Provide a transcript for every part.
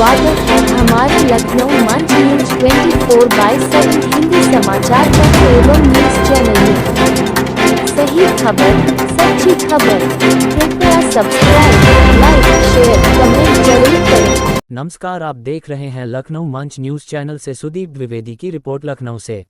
स्वागत है हमारे लखनऊ मंच न्यूज 24/7 हिंदी समाचार पत्र एवं न्यूज चैनल में। सही खबर, सच्ची खबर। कृपया सब्सक्राइब, लाइक, शेयर, कमेंट जरूर करें। नमस्कार, आप देख रहे हैं लखनऊ मंच न्यूज चैनल से सुदीप द्विवेदी की रिपोर्ट। लखनऊ से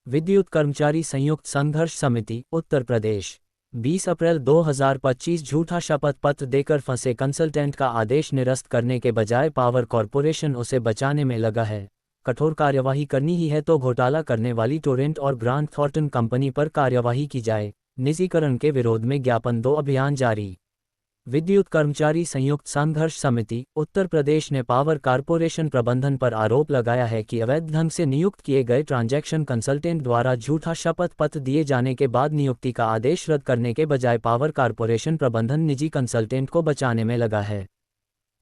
विद्युत कर्मचारी संयुक्त संघर्ष समिति उत्तर प्रदेश 20 अप्रैल 2025 झूठा शपथ पत्र देकर फंसे कंसल्टेंट का आदेश निरस्त करने के बजाय पावर कॉरपोरेशन उसे बचाने में लगा है। कठोर कार्यवाही करनी ही है तो घोटाला करने वाली टोरेंट और ग्रांट थॉर्टन कंपनी पर कार्यवाही की जाए। निजीकरण के विरोध में ज्ञापन 2 अभियान जारी। विद्युत कर्मचारी संयुक्त संघर्ष समिति उत्तर प्रदेश ने पावर कॉरपोरेशन प्रबंधन पर आरोप लगाया है कि अवैध ढंग से नियुक्त किए गए ट्रांजैक्शन कंसल्टेंट द्वारा झूठा शपथ पत्र दिए जाने के बाद नियुक्ति का आदेश रद्द करने के बजाय पावर कॉरपोरेशन प्रबंधन निजी कंसल्टेंट को बचाने में लगा है।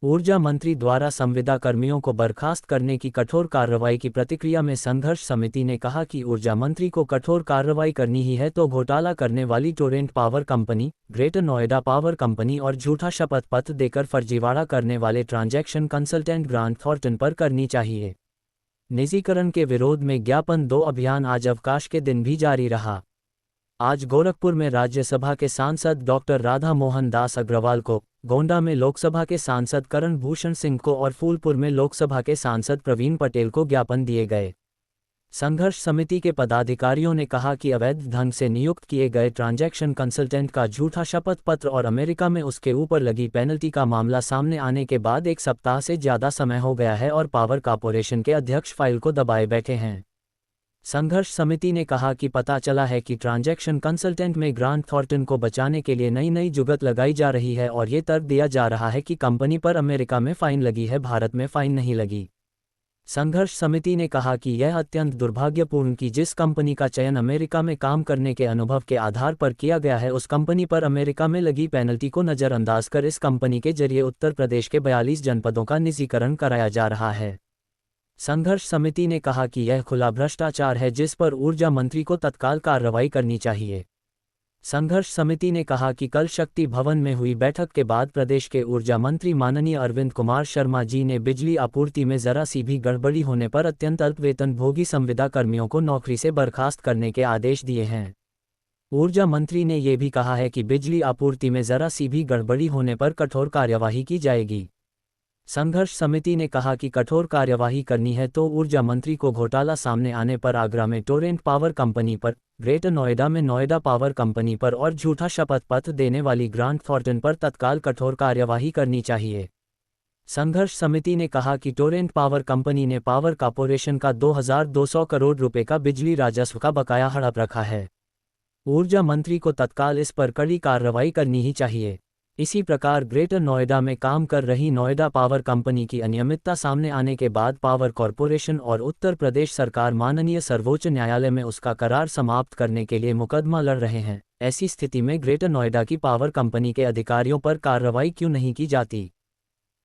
ऊर्जा मंत्री द्वारा संविदा कर्मियों को बर्खास्त करने की कठोर कार्रवाई की प्रतिक्रिया में संघर्ष समिति ने कहा कि ऊर्जा मंत्री को कठोर कार्रवाई करनी ही है तो घोटाला करने वाली Torrent power company, greater Noida power company और झूठा शपथ पत्र देकर फर्जीवाड़ा करने वाले ट्रांजैक्शन कंसल्टेंट ग्रांट थॉर्टन पर करनी चाहिए। निजीकरण के विरोध में ज्ञापन 2 अभियान आज अवकाश के दिन भी जारी रहा। आज गोरखपुर में राज्यसभा के सांसद डॉक्टर राधा मोहन दास अग्रवाल को, गोंडा में लोकसभा के सांसद करण भूषण सिंह को और फूलपुर में लोकसभा के सांसद प्रवीण पटेल को ज्ञापन दिए गए। संघर्ष समिति के पदाधिकारियों ने कहा कि अवैध ढंग से नियुक्त किए गए ट्रांजैक्शन कंसल्टेंट का झूठा शपथ पत्र और अमेरिका में उसके ऊपर लगी पेनल्टी का मामला सामने आने के बाद 1 सप्ताह से ज़्यादा समय हो गया है और पावर कॉरपोरेशन के अध्यक्ष फाइल को दबाए बैठे हैं। संघर्ष समिति ने कहा कि पता चला है कि ट्रांजैक्शन कंसल्टेंट में ग्रांट थॉर्टन को बचाने के लिए नई जुगत लगाई जा रही है और ये तर्क दिया जा रहा है कि कंपनी पर अमेरिका में फाइन लगी है, भारत में फाइन नहीं लगी। संघर्ष समिति ने कहा कि यह अत्यंत दुर्भाग्यपूर्ण कि जिस कंपनी का चयन अमेरिका में काम करने के अनुभव के आधार पर किया गया है उस कंपनी पर अमेरिका में लगी पेनल्टी को नज़रअंदाज कर इस कंपनी के जरिए उत्तर प्रदेश के 42 जनपदों का निजीकरण कराया जा रहा है। संघर्ष समिति ने कहा कि यह खुला भ्रष्टाचार है जिस पर ऊर्जा मंत्री को तत्काल कार्रवाई करनी चाहिए। संघर्ष समिति ने कहा कि कल शक्ति भवन में हुई बैठक के बाद प्रदेश के ऊर्जा मंत्री माननीय अरविंद कुमार शर्मा जी ने बिजली आपूर्ति में जरा सी भी गड़बड़ी होने पर अत्यंत अल्प वेतनभोगी संविदा कर्मियों को नौकरी से बर्खास्त करने के आदेश दिए हैं। ऊर्जा मंत्री ने ये भी कहा है कि बिजली आपूर्ति में जरा सी भी गड़बड़ी होने पर कठोर कार्यवाही की जाएगी। संघर्ष समिति ने कहा कि कठोर कार्यवाही करनी है तो ऊर्जा मंत्री को घोटाला सामने आने पर आगरा में टोरेंट पावर कंपनी पर, ग्रेटर नोएडा में नोएडा पावर कंपनी पर और झूठा शपथ पत्र देने वाली ग्रांट थॉर्टन पर तत्काल कठोर कार्यवाही करनी चाहिए। संघर्ष समिति ने कहा कि टोरेंट पावर कंपनी ने पावर कॉरपोरेशन का 2200 करोड़ रुपए का बिजली राजस्व का बकाया हड़प रखा है। ऊर्जा मंत्री को तत्काल इस पर कड़ी कार्रवाई करनी ही चाहिए। इसी प्रकार ग्रेटर नोएडा में काम कर रही नोएडा पावर कंपनी की अनियमितता सामने आने के बाद पावर कॉरपोरेशन और उत्तर प्रदेश सरकार माननीय सर्वोच्च न्यायालय में उसका करार समाप्त करने के लिए मुकदमा लड़ रहे हैं। ऐसी स्थिति में ग्रेटर नोएडा की पावर कंपनी के अधिकारियों पर कार्रवाई क्यों नहीं की जाती?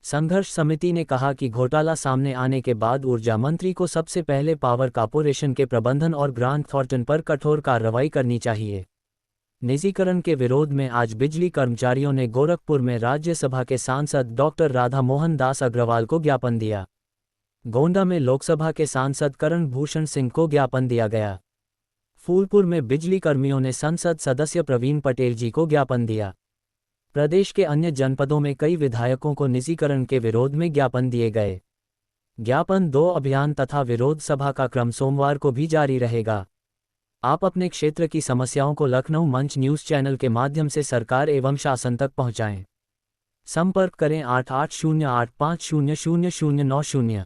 संघर्ष समिति ने कहा कि घोटाला सामने आने के बाद ऊर्जा मंत्री को सबसे पहले पावर कॉरपोरेशन के प्रबंधन और ग्रांट थॉर्टन पर कठोर कार्रवाई करनी चाहिए। निजीकरण के विरोध में आज बिजली कर्मचारियों ने गोरखपुर में राज्यसभा के सांसद डॉक्टर राधा मोहन दास अग्रवाल को ज्ञापन दिया। गोंडा में लोकसभा के सांसद करण भूषण सिंह को ज्ञापन दिया गया। फूलपुर में बिजली कर्मियों ने संसद सदस्य प्रवीण पटेल जी को ज्ञापन दिया। प्रदेश के अन्य जनपदों में कई विधायकों को निजीकरण के विरोध में ज्ञापन दिए गए। ज्ञापन 2 अभियान तथा विरोध सभा का क्रम सोमवार को भी जारी रहेगा। आप अपने क्षेत्र की समस्याओं को लखनऊ मंच न्यूज़ चैनल के माध्यम से सरकार एवं शासन तक पहुंचाएं। संपर्क करें 8808500090।